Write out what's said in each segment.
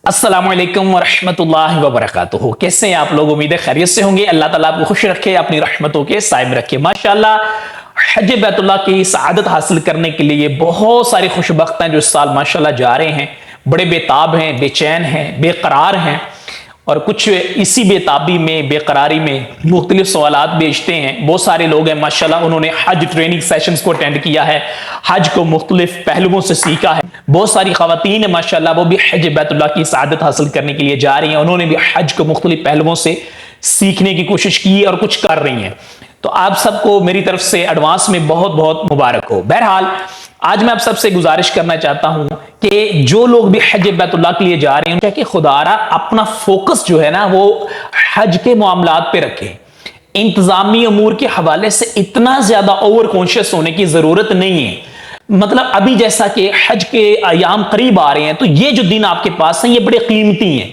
अस्सलाम वालेकुम वरहमतुल्लाहि वबरकातुहू। कैसे हैं आप लोग? उम्मीद है खैरियत से होंगे। अल्लाह ताला आपको खुश रखे, अपनी रहमतों के साए में रखे। माशाल्लाह हज बैतुल्लाह की सआदत हासिल करने के लिए बहुत सारे खुशबख्त हैं जो इस साल माशाल्लाह जा रहे हैं। बड़े बेताब हैं, बेचैन हैं, बेकरार हैं, और कुछ इसी बेताबी में, बेकरारी में मुख्तलिफ सवालात बेचते हैं। बहुत सारे लोग हैं माशाल्लाह, उन्होंने हज ट्रेनिंग सेशंस को अटेंड किया है, हज को मुख्तलिफ पहलुओं से सीखा है। बहुत सारी खवातीन है माशाल्लाह, वो भी हज बैतुल्लाह की सआदत हासिल करने के लिए जा रही हैं। उन्होंने भी हज को मुख्तलिफ पहलुओं से सीखने की कोशिश की और कुछ कर रही हैं। तो आप सबको मेरी तरफ से एडवांस में बहुत बहुत मुबारक हो। बहरहाल आज मैं आप सबसे गुजारिश करना चाहता हूं कि जो लोग भी हज बैतुल्लाह के लिए जा रहे हैं, कि खुदारा अपना फोकस जो है ना वो हज के मामलात पे रखें। इंतजामी अमूर के हवाले से इतना ज्यादा ओवर कॉन्शियस होने की जरूरत नहीं है। मतलब अभी जैसा कि हज के अयाम करीब आ रहे हैं, तो ये जो दिन आपके पास हैं ये बड़े कीमती हैं।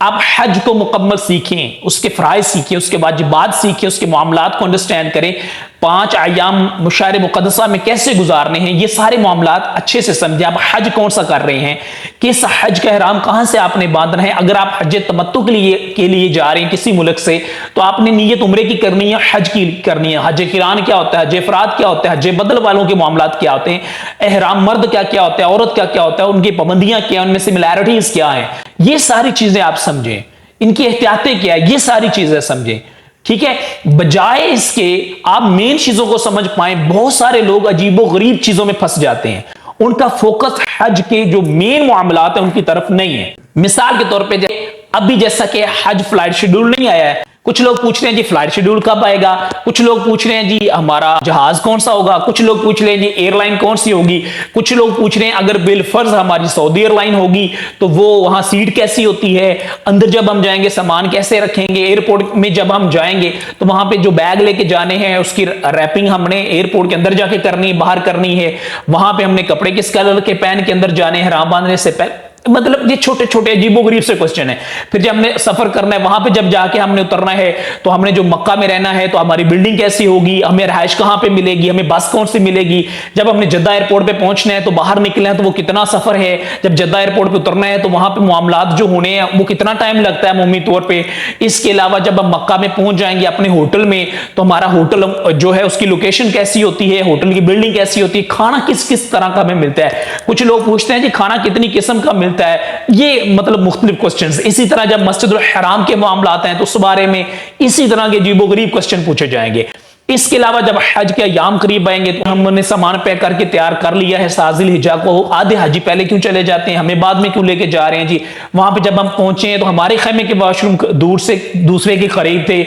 आप हज को मुकम्मल सीखें, उसके फ़राइज़ सीखें, उसके वाजिबात सीखें, उसके मामलात को अंडरस्टैंड करें। 5 अयाम मुशार मुक़द्दसा में कैसे गुजारने हैं, ये सारे मामलात अच्छे से समझें। आप हज कौन सा कर रहे हैं, किस हज का ihram कहां से आपने बांधना है। अगर आप हज तमत्तु के लिए जा रहे हैं किसी मुल्क से, तो आपने नीयत उम्रे की करनी है, हज की करनी है। हज किरान क्या होता है, हज इफराद क्या होता है, हज बदल वालों के मामलात क्या होते हैं, ihram मर्द क्या क्या होता है, औरत क्या क्या होता है, उनकी पाबंदियां क्या, उनमें सिमिलैरिटीज क्या है, ये सारी चीजें आप समझें। इनकी एहतियातें क्या है, ये सारी चीजें समझें। ठीक है, बजाय इसके आप मेन चीजों को समझ पाए। बहुत सारे लोग अजीबो गरीब चीजों में फंस जाते हैं, उनका फोकस हज के जो मेन मामलात है उनकी तरफ नहीं है। मिसाल के तौर पे अभी जैसा कि हज फ्लाइट शेड्यूल नहीं आया है, कुछ लोग पूछ रहे हैं जी फ्लाइट शेड्यूल कब आएगा, कुछ लोग पूछ रहे हैं जी हमारा जहाज कौन सा होगा, कुछ लोग पूछ रहे हैं जी एयरलाइन कौन सी होगी, कुछ लोग पूछ रहे हैं अगर बिलफर्ज हमारी सऊदी एयरलाइन होगी तो वो वहां सीट कैसी होती है, अंदर जब हम जाएंगे सामान कैसे रखेंगे, एयरपोर्ट में जब हम जाएंगे तो वहां पे जो बैग लेके जाने हैं उसकी रैपिंग हमने एयरपोर्ट के अंदर जाके करनी है, बाहर करनी है, वहां पे हमने कपड़े किस कलर के पहन के अंदर जाने हैं ihram बांधने से पहले। मतलब ये छोटे छोटे अजीबोगरीब से क्वेश्चन है। फिर जब हमने सफर करना है, वहां पे जब जाके हमने उतरना है, तो हमने जो मक्का में रहना है तो हमारी बिल्डिंग कैसी होगी, हमें रहायश कहां पे मिलेगी, हमें बस कौन सी मिलेगी, जब हमने जद्दा एयरपोर्ट पे पहुंचना है तो बाहर निकलना है तो वो कितना सफर है, जब जद्दा एयरपोर्ट पे उतरना है तो वहां पे मामलात जो होने हैं वो कितना टाइम लगता है अमूमी तौर पर। इसके अलावा जब हम मक्का में पहुंच जाएंगे अपने होटल में, तो हमारा होटल जो है उसकी लोकेशन कैसी होती है, होटल की बिल्डिंग कैसी होती है, खाना किस किस तरह का हमें मिलता है। कुछ लोग पूछते हैं जी खाना कितनी किस्म का मिलता है, ये मतलब मुख्तलिफ क्वेश्चंस। इसी तरह जब मस्जिदुल हराम के मामलात हैं तो उस बारे में इसी तरह के अजीबोगरीब क्वेश्चन पूछे जाएंगे। इसके अलावा जब हज के अयाम करीब आएंगे तो हमने सामान पैक करके तैयार कर लिया है, साजिल हिजा को आधे हाजी पहले क्यों चले जाते हैं, हमें बाद में क्यों लेके जा रहे हैं जी। वहां पे जब हम पहुंचे हैं तो हमारे खेमे के वॉशरूम दूर से दूसरे के करीब थे।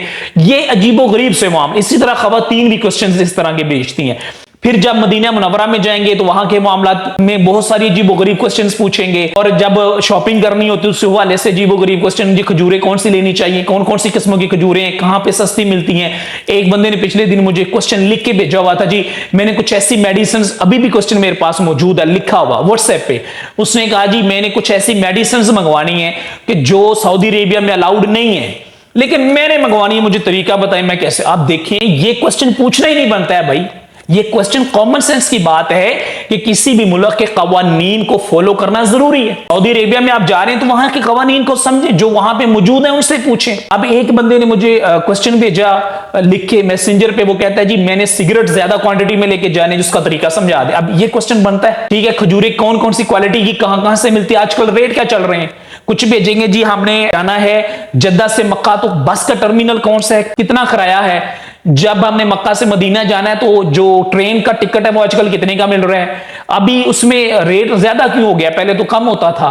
ये अजीबोगरीब से मामले। इसी तरह खवातीन भी क्वेश्चन इस तरह के भेजती हैं। फिर जब मदीना मुनव्वरा में जाएंगे तो वहां के मामलात में बहुत सारी अजीबोगरीब क्वेश्चंस पूछेंगे, और जब शॉपिंग करनी होती है उस हवाले से अजीबोगरीब क्वेश्चन, जी खजूरें कौन सी लेनी चाहिए, कौन कौन सी किस्मों की खजूरें कहां पे सस्ती मिलती हैं। एक बंदे ने पिछले दिन मुझे क्वेश्चन लिख के भेजा हुआ था जी, मैंने कुछ ऐसी मेडिसिन, अभी भी क्वेश्चन मेरे पास मौजूद है लिखा हुआ व्हाट्सएप पे। उसने कहा जी मैंने कुछ ऐसी मेडिसिन मंगवानी है कि जो सऊदी अरेबिया में अलाउड नहीं है, लेकिन मैंने मंगवानी है, मुझे तरीका बताएं मैं कैसे। आप देखें ये क्वेश्चन पूछना ही नहीं बनता है भाई। ये क्वेश्चन कॉमन सेंस की बात है कि किसी भी मुल्क के कवानीन को फॉलो करना जरूरी है। सऊदी अरेबिया में आप जा रहे हैं तो वहां के कवानीन को समझें, जो वहां पे मौजूद है उनसे पूछें। अब एक बंदे ने मुझे क्वेश्चन भेजा लिख के मैसेंजर पे, वो कहता है जी मैंने सिगरेट ज्यादा क्वांटिटी में लेके जाने, जिसका तरीका समझा दे। अब ये क्वेश्चन बनता है, ठीक है, खजूरें कौन कौन सी क्वालिटी की कहां कहां से मिलती है, आजकल रेट क्या चल रहे हैं। कुछ भेजेंगे जी हमने जाना है जद्दा से मक्का, तो बस का टर्मिनल कौन सा है, कितना किराया है। जब हमने मक्का से मदीना जाना है तो जो ट्रेन का टिकट है वो आजकल कितने का मिल रहा है, अभी उसमें रेट ज्यादा क्यों हो गया, पहले तो कम होता था।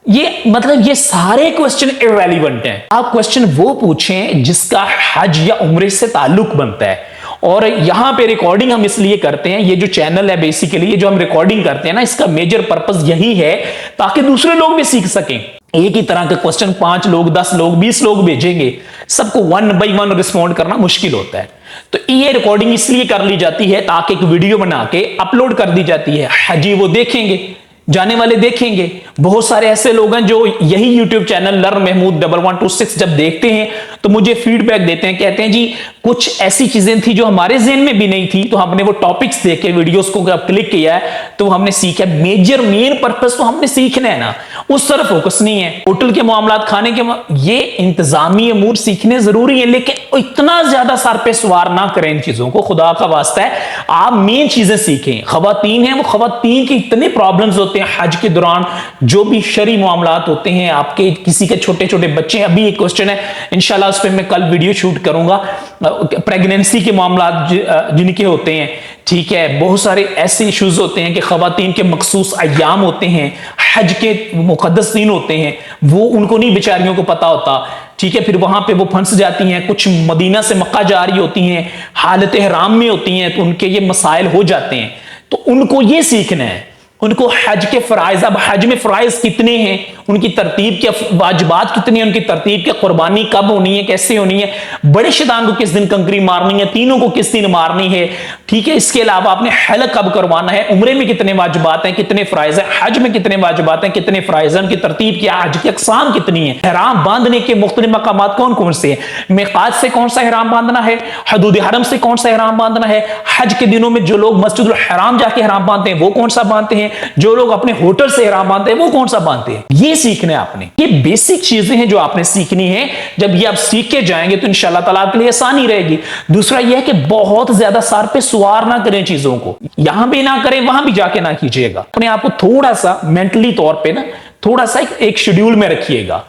ये मतलब ये सारे क्वेश्चन इररेलेवेंट हैं। आप क्वेश्चन वो पूछें जिसका हज या उम्रे से ताल्लुक बनता है। और यहां पे रिकॉर्डिंग हम इसलिए करते हैं, ये जो चैनल है बेसिकली, ये जो हम रिकॉर्डिंग करते हैं ना, इसका मेजर पर्पस यही है ताकि दूसरे लोग भी सीख सकें। एक ही तरह के क्वेश्चन 5 लोग 10 लोग 20 लोग भेजेंगे, सबको 1 by 1 रिस्पॉन्ड करना मुश्किल होता है। तो ये रिकॉर्डिंग इसलिए कर ली जाती है ताकि एक वीडियो बना के अपलोड कर दी जाती है, हाजी वो देखेंगे जाने वाले देखेंगे। बहुत सारे ऐसे लोग हैं जो यही YouTube चैनल लर्न महमूद 1126 जब देखते हैं तो मुझे फीडबैक देते हैं, कहते हैं जी कुछ ऐसी चीजें थी जो हमारे ज़हन में भी नहीं थी, तो हमने वो टॉपिक्स देखे, वीडियोस को क्लिक किया है तो हमने सीखा। मेन पर्पस तो हमने सीखना है ना, उस तरफ फोकस नहीं है। होटल के मामलात, खाने के ये इंतजामी अमूर सीखने जरूरी है, लेकिन इतना ज्यादा सर पे सवार ना करें इन चीजों को, खुदा का वास्ता है। आप मेन चीजें सीखें। खवातीन है, वो खवातीन के इतने प्रॉब्लम्स होते हैं हज के दौरान, जो भी शरी मामलात होते हैं, आपके किसी के छोटे छोटे बच्चे हैं। अभी एक क्वेश्चन है, इंशाल्लाह उस पर मैं कल वीडियो शूट करूंगा, प्रेगनेंसी के मामलात जिनके होते हैं, ठीक है। बहुत सारे ऐसे इश्यूज होते हैं कि खवातीन के मखसूस अय्याम होते हैं, हज के मुकद्दस दिन होते हैं, वो उनको नहीं बेचारियों को पता होता, ठीक है। फिर वहां पे वो फंस जाती हैं, कुछ मदीना से मक्का जा रही होती हैं, हालत हराम में होती हैं, तो उनके ये मसाइल हो जाते हैं। तो उनको ये सीखना है, उनको हज के फराइज, अब हज में फराइज कितने हैं, उनकी तरतीब के वाजिबात कितनी है, उनकी तरतीब की कुर्बानी कब होनी है, कैसे होनी है, बड़े शैतान को किस दिन कंकरी मारनी है, तीनों को किस दिन मारनी है, ठीक है। इसके अलावा आपने हलक कब करवाना है, उम्रे में कितने वाजिबात हैं, कितने फराइज हैं, हज में कितने वाजिबात हैं, कितने फराइज हैं, उनकी तरतीब क्या, हज की अक़साम कितनी है, हराम बांधने के मुख्तलिफ मकामात कौन कौन से हैं, मिक़ात से कौन सा हराम बांधना है, हदूद हरम से कौन सा हराम बांधना है, हज के दिनों में जो लोग मस्जिदुल हराम जाके हराम बांधते हैं वो कौन सा बांधते हैं, जो लोग अपने होटल से हराम बांधते हैं वो कौन सा बांधते हैं। ये सीखना है आपने, ये बेसिक चीजें हैं जो आपने सीखनी है। जब ये आप सीख के जाएंगे तो इंशाल्लाह ताला आपके लिए आसानी रहेगी। दूसरा यह है कि बहुत ज्यादा सर पे सवार ना करें चीजों को, यहां भी ना करें वहां भी जाके ना कीजिएगा। अपने आप को थोड़ा सा मेंटली तौर पे ना थोड़ा सा एक शेड्यूल में रखिएगा।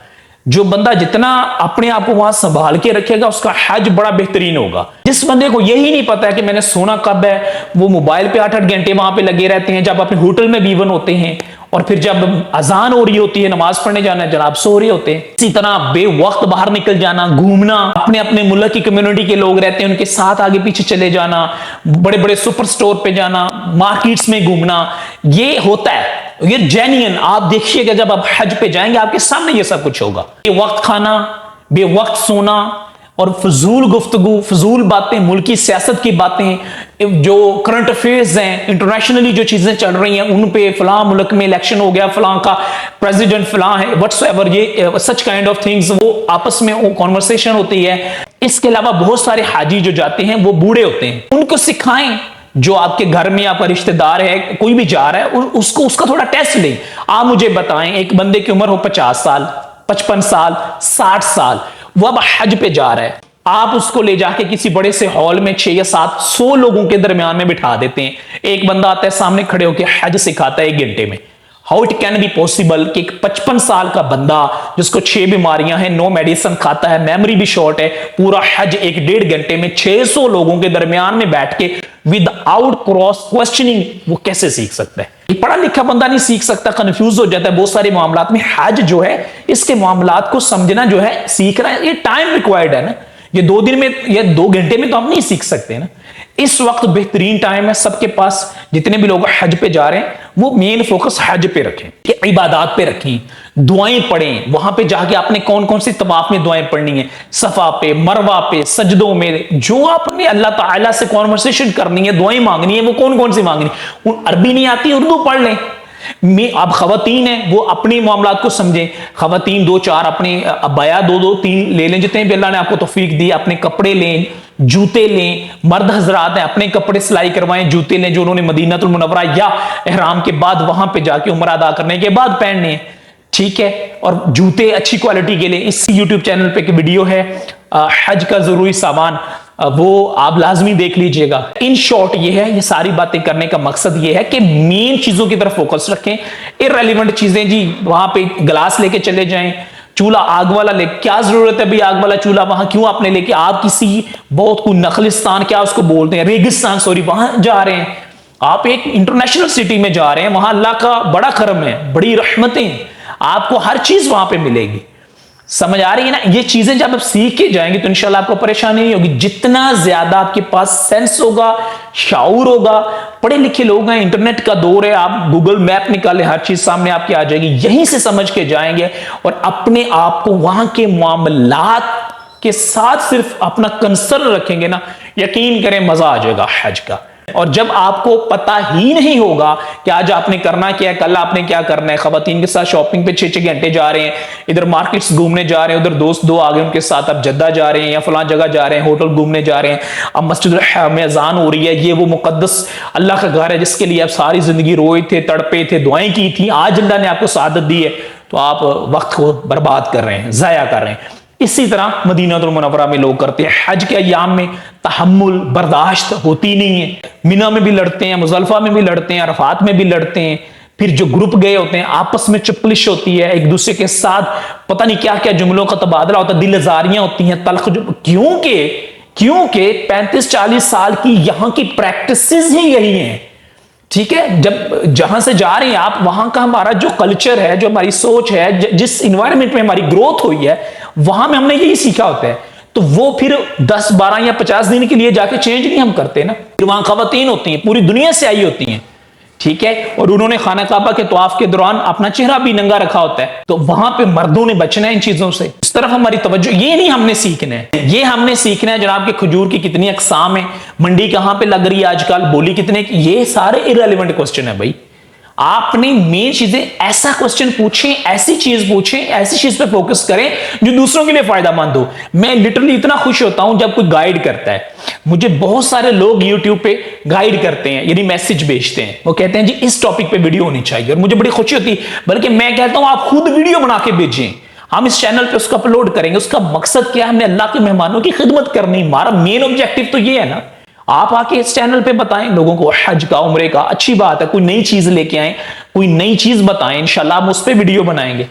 जो बंदा जितना अपने आप को वहां संभाल के रखेगा उसका हज बड़ा बेहतरीन होगा। जिस बंदे को यही नहीं पता है कि मैंने सोना कब है, वो मोबाइल पे 8-8 घंटे वहां पे लगे रहते हैं, जब अपने होटल में भी इवन होते हैं, और फिर जब अजान हो रही होती है, नमाज पढ़ने जाना है, जनाब सो रहे होते हैं। इसी तरह बेवक्त बाहर निकल जाना, घूमना, अपने अपने मुल्क की कम्युनिटी के लोग रहते हैं उनके साथ आगे पीछे चले जाना, बड़े बड़े सुपर स्टोर पे जाना, मार्केट्स में घूमना, ये होता है, ये जेन्युइन। आप देखिएगा जब आप हज पे जाएंगे आपके सामने ये सब कुछ होगा। बेवक्त खाना, बेवक्त सोना और फजूल गुफ्तगू, फजूल बातें, मुल्की सियासत की बातें, जो करंट अफेयर्स हैं, इंटरनेशनली जो चीजें चल रही हैं उन पे, फलां मुल्क में इलेक्शन हो गया, फलां का प्रेसिडेंट फलां है, व्हाट्सएवर, ये सच काइंड ऑफ थिंग्स, वो आपस में वो कॉन्वर्सेशन होती है। इसके अलावा बहुत सारे हाजी जो जाते हैं वो बूढ़े होते हैं, उनको सिखाएं। जो आपके घर में आपका रिश्तेदार है, कोई भी जा रहा है, उसको उसका थोड़ा टेस्ट लें। आप मुझे बताएं, एक बंदे की उम्र हो 50 साल, 55 साल, 60 साल, वो अब हज पे जा रहा है, आप उसको ले जाके किसी बड़े से हॉल में 6 या 700 लोगों के दरमियान में बिठा देते हैं। एक बंदा आता है सामने खड़े होकर हज सिखाता है 1 घंटे में। How it can be possible कि एक 55 साल का बंदा जिसको 6 बीमारियां हैं, नो मेडिसिन खाता है, मेमोरी भी शॉर्ट है, पूरा हज 1-1.5 घंटे में 600 लोगों के दरमियान में बैठ के विदाउट क्रॉस क्वेश्चनिंग वो कैसे सीख सकता है। पढ़ा लिखा बंदा नहीं सीख सकता, कंफ्यूज हो जाता है बहुत सारे मामलात में। हज जो है, इसके मामलात को समझना जो है, सीखना है, ये टाइम रिक्वायर्ड है ना। ये 2 दिन में या 2 घंटे में तो आप नहीं सीख सकते ना। इस वक्त बेहतरीन टाइम है सबके पास। जितने भी लोग हज पे जा रहे हैं वो मेन फोकस हज पे रखें, कि इबादत पे रखें, दुआएं पढ़ें। वहां पे जाके आपने कौन कौन सी तवाफ में दुआएं पढ़नी है, सफा पे, मरवा पे, सजदों में, जो आपने अल्लाह ताला से कॉन्वर्सेशन करनी है, दुआएं मांगनी है, वो कौन कौन सी मांगनी है। अरबी नहीं आती, उर्दू पढ़ लें। अब खवातीन है वो अपने मामलात को समझें। खवातीन 2-4 अपने अबाया 2-2-3 ले लें, जितने भी अल्लाह ने आपको तौफीक दी। अपने कपड़े लें, जूते लें। मर्द हजरात हैं, अपने कपड़े सिलाई करवाएं, जूते लें जो उन्होंने मदीनातुल मुनव्वरा या इहराम के बाद वहां पे जाके उम्र अदा करने के बाद पहनने, ठीक है। और जूते अच्छी क्वालिटी के लिए इसी यूट्यूब चैनल पे की वीडियो है हज का जरूरी सामान, वो आप लाजमी देख लीजिएगा। इन शॉर्ट ये है, ये सारी बातें करने का मकसद ये है कि मेन चीजों की तरफ फोकस रखें। इररिलेवेंट चीजें जी, वहां पे गिलास लेके चले जाएं, चूल्हा आग वाला ले, क्या जरूरत है भाई आग वाला चूल्हा वहां क्यों आपने लेके, आप किसी बहुत को नखलिस्तान, क्या उसको बोलते हैं, रेगिस्तान, सॉरी, वहां जा रहे हैं। आप एक इंटरनेशनल सिटी में जा रहे हैं, वहां अल्लाह का बड़ा करम है, बड़ी रहमतें, आपको हर चीज वहां पे मिलेगी। समझ आ रही है ना। ये चीजें जब आप सीख के जाएंगे तो इंशाल्लाह आपको परेशानी नहीं होगी। जितना ज्यादा आपके पास सेंस होगा, शाऊर होगा, पढ़े लिखे लोग हैं, इंटरनेट का दौर है, आप गूगल मैप निकालें, हर चीज सामने आपके आ जाएगी। यहीं से समझ के जाएंगे और अपने आप को वहां के मामलात के साथ सिर्फ अपना कंसर्न रखेंगे ना, यकीन करें मजा आ जाएगा हज का। और जब आपको पता ही नहीं होगा कि आज आपने करना क्या है, कल आपने क्या करना है, खवातीन के साथ शॉपिंग पे 6-6 घंटे जा रहे हैं, इधर मार्केट्स घूमने जा रहे हैं, उधर दोस्त दो आगे उनके साथ अब जद्दा जा रहे हैं या फलां जगह जा रहे हैं, होटल घूमने जा रहे हैं, अब मस्जिद में अजान हो रही है, ये वो मुकद्दस अल्लाह का घर है जिसके लिए आप सारी जिंदगी रोए थे, तड़पे थे, दुआएं की थी, आज अल्लाह ने आपको सआदत दी है, तो आप वक्त को बर्बाद कर रहे हैं, जाया कर रहे हैं। इसी तरह मदीनातुल मुनव्वरा में लोग करते हैं, हज के अय्याम में तहम्मुल बर्दाश्त होती नहीं है, मिना में भी लड़ते हैं, मुजल्फा में भी लड़ते हैं, अरफात में भी लड़ते हैं, फिर जो ग्रुप गए होते हैं आपस में चुपलिश होती है, एक दूसरे के साथ पता नहीं क्या क्या जुमलों का तबादला होता है, दिल आजारियां होती हैं, तल्ख, क्योंकि 35-40 साल की यहां की प्रैक्टिसेस ही यही हैं। ठीक है, जब जहां से जा रहे हैं आप, वहां का हमारा जो कल्चर है, जो हमारी सोच है, जिस इन्वायरमेंट में हमारी ग्रोथ हुई है, वहां में हमने यही सीखा होता है, तो वो फिर 10, 12 या 50 दिन के लिए जाके चेंज नहीं हम करते ना। फिर वहां खवातीन होती हैं, पूरी दुनिया से आई होती हैं, ठीक है, और उन्होंने खाना काबा के तवाफ के दौरान अपना चेहरा भी नंगा रखा होता है, तो वहां पे मर्दों ने बचना है इन चीजों से। इस तरफ हमारी तवज्जो, ये नहीं हमने सीखना है, ये हमने सीखना है जनाब के खजूर की कितनी अकसाम है, मंडी कहां पे लग रही है आजकल, बोली कितने की, ये सारे इररिलेवेंट क्वेश्चन है भाई। आपने मेन चीजें, ऐसा क्वेश्चन पूछें, ऐसी चीज पूछें, ऐसी चीज पे फोकस करें जो दूसरों के लिए फायदामंद हो। मैं लिटरली इतना खुश होता हूं जब कोई गाइड करता है, मुझे बहुत सारे लोग यूट्यूब पे गाइड करते हैं, यानी मैसेज भेजते हैं, वो कहते हैं जी इस टॉपिक पे वीडियो होनी चाहिए, और मुझे बड़ी खुशी होती है, बल्कि मैं कहता हूं आप खुद वीडियो बना के भेजें, हम इस चैनल पे उसको अपलोड करेंगे। उसका मकसद क्या है, हमने अल्लाह के मेहमानों की खिदमत करनी, हमारा मेन ऑब्जेक्टिव तो ये है ना। आप आके इस चैनल पे बताएं लोगों को हज का, उम्रे का, अच्छी बात है, कोई नई चीज लेके आए, कोई नई चीज बताएं, इंशाल्लाह हम उस पर वीडियो बनाएंगे।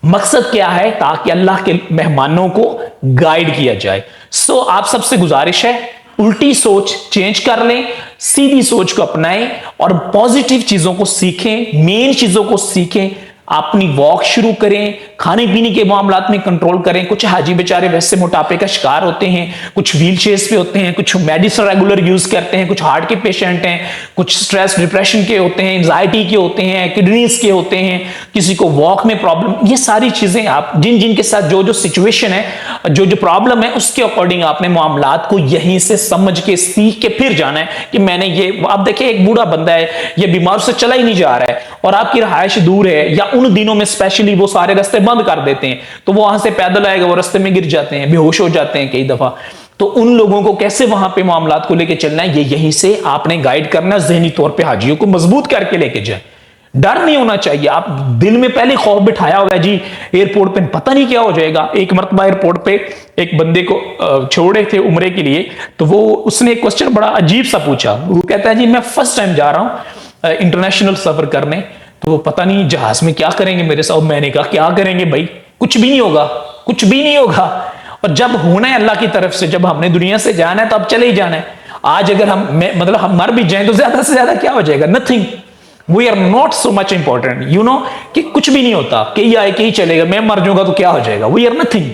मकसद क्या है, ताकि अल्लाह के मेहमानों को गाइड किया जाए। सो आप सबसे गुजारिश है, उल्टी सोच चेंज कर लें, सीधी सोच को अपनाएं और पॉजिटिव चीजों को सीखें, मेन चीजों को सीखें, अपनी वॉक शुरू करें, खाने पीने के मामलात में कंट्रोल करें। कुछ हाजी बेचारे वैसे मोटापे का शिकार होते हैं, कुछ व्हील चेयर्स पे होते हैं, कुछ मेडिसिन रेगुलर यूज करते हैं, कुछ हार्ट के पेशेंट हैं, कुछ स्ट्रेस डिप्रेशन के होते हैं, एंजाइटी के होते हैं, किडनीज के होते हैं, किसी को वॉक में प्रॉब्लम, ये सारी चीजें आप जिन जिन के साथ जो जो सिचुएशन है, जो जो प्रॉब्लम है, उसके अकॉर्डिंग आपने मामलात को यहीं से समझ के सीख के फिर जाना है कि मैंने ये, आप देखिए एक बूढ़ा बंदा है, ये बीमार से चला ही नहीं जा रहा है और आपकी रहायश दूर है, या उन दिनों में स्पेशली वो सारे रास्ते बंद कर देते हैं, तो वो वहां से पैदल आएगा, वो रास्ते में गिर जाते हैं, बेहोश हो जाते हैं कई दफा। तो उन लोगों को कैसे वहां पे मामलात को लेके चलना है, ये यहीं से आपने गाइड करना है, जहनी तौर पे हाजियों को मजबूत करके लेके जाए। डर नहीं होना चाहिए, आप दिल में पहले खौफ बिठाया हुआ है जी एयरपोर्ट पे पता नहीं क्या हो जाएगा। एक मरतबा एयरपोर्ट पे एक बंदे को छोड़े थे उम्रे के लिए, तो वो उसने एक क्वेश्चन बड़ा अजीब सा पूछा। वो कहता है जी मैं फर्स्ट टाइम जा रहा हूं इंटरनेशनल सफर करने, तो वो पता नहीं जहाज में क्या करेंगे मेरे साथ। मैंने कहा क्या करेंगे भाई, कुछ भी नहीं होगा, कुछ भी नहीं होगा। और जब होना है अल्लाह की तरफ से, जब हमने दुनिया से जाना है तो अब चले ही जाना है। आज अगर मतलब हम मर भी जाएं तो ज्यादा से ज्यादा क्या हो जाएगा, nothing. We are not so much important, you know, कि कुछ भी नहीं होता, कि आए कि ही चलेगा, मैं मर जाऊंगा तो क्या हो जाएगा। We are nothing.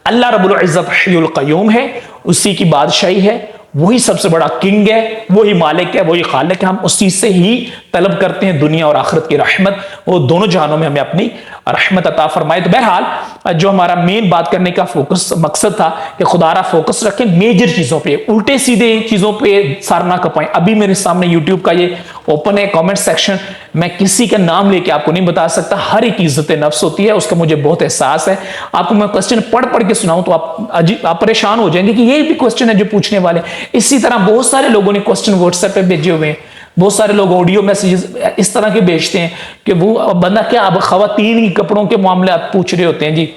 अल्लाह रब्बुल इज्जत हय्युल क़य्यूम है, उसी की बादशाही है, वही सबसे बड़ा किंग है, वही मालिक है, वही खालिक है। हम उसी से ही तलब करते हैं दुनिया और आखिरत की रहमत, वो दोनों जहानों में हमें अपनी रहमत अता फरमाए। तो बहरहाल जो हमारा मेन बात करने का फोकस मकसद था कि खुदारा फोकस रखें मेजर चीजों पे, उल्टे सीधे चीजों पे सर ना कपाएं। अभी मेरे सामने यूट्यूब का ये ओपन है कमेंट सेक्शन, मैं किसी का नाम लेके आपको नहीं बता सकता, हर एक इज्जत नफ्स होती है, उसका मुझे बहुत एहसास है। आपको मैं क्वेश्चन पढ़ पढ़ के सुनाऊं तो आप परेशान हो जाएंगे कि ये भी क्वेश्चन है जो पूछने वाले। इसी तरह बहुत सारे लोगों ने क्वेश्चन व्हाट्सएप पे भेजे हुए हैं, बहुत सारे लोग ऑडियो मैसेजेस इस तरह के भेजते हैं कि वो बंदा क्या, अब खवातीन की कपड़ों के मामले आप पूछ रहे होते हैं जी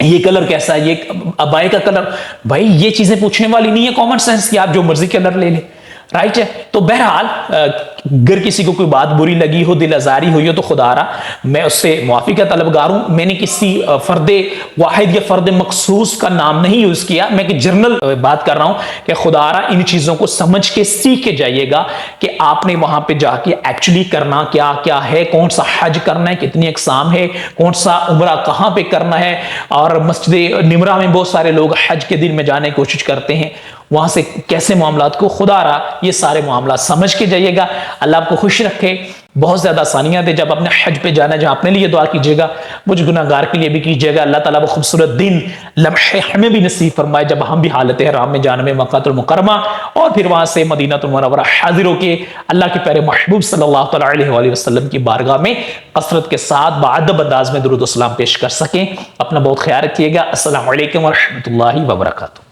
ये कलर कैसा है, ये अबाई का कलर। भाई ये चीजें पूछने वाली नहीं है कॉमन सेंस की, आप जो मर्जी कलर ले लें, राइट है। तो बहरहाल अगर किसी को कोई बात बुरी लगी हो, दिल आजारी हुई हो, तो खुदारा मैं उससे मुआफी का तलबगार हूं। मैंने किसी फर्दे वाहिद या फर्द मखसूस का नाम नहीं यूज किया, मैं कि जनरल बात कर रहा हूं कि खुदारा इन चीजों को समझ के सीख के जाइएगा कि आपने वहां पे जाके एक्चुअली करना क्या क्या है, कौन सा हज करना है, कितनी अकसाम है, कौन सा उम्रा कहां पे करना है। और मस्जिद निमरा में बहुत सारे लोग हज के दिन में जाने की कोशिश करते हैं, वहां से कैसे मामलात को खुदा रहा, ये सारे मामला समझ के जाइएगा। अल्लाह आपको खुश रखे। बहुत ज्यादा आसानियां दे जब अपने हज पे जाना है। जहां अपने लिए दुआ कीजिएगा, मुझ गुनाहगार के लिए भी कीजिएगा। अल्लाह ताला वो खूबसूरत दिन लम्हे हमें भी नसीब फरमाए जब हम भी हालत हराम में जाने में मक्कातुल मुकर्रमा और फिर वहां से मदीनातुल मुनव्वरा हाजिर होके अल्लाह के प्यारे महबूब सल्लल्लाहु अलैहि वसल्लम की बारगाह में कसरत के साथ बाअदब अंदाज में दुरूद व सलाम पेश कर सकें। अपना बहुत ख्याल रखिएगा। अस्सलामु अलैकुम व रहमतुल्लाहि व बरकातुहू।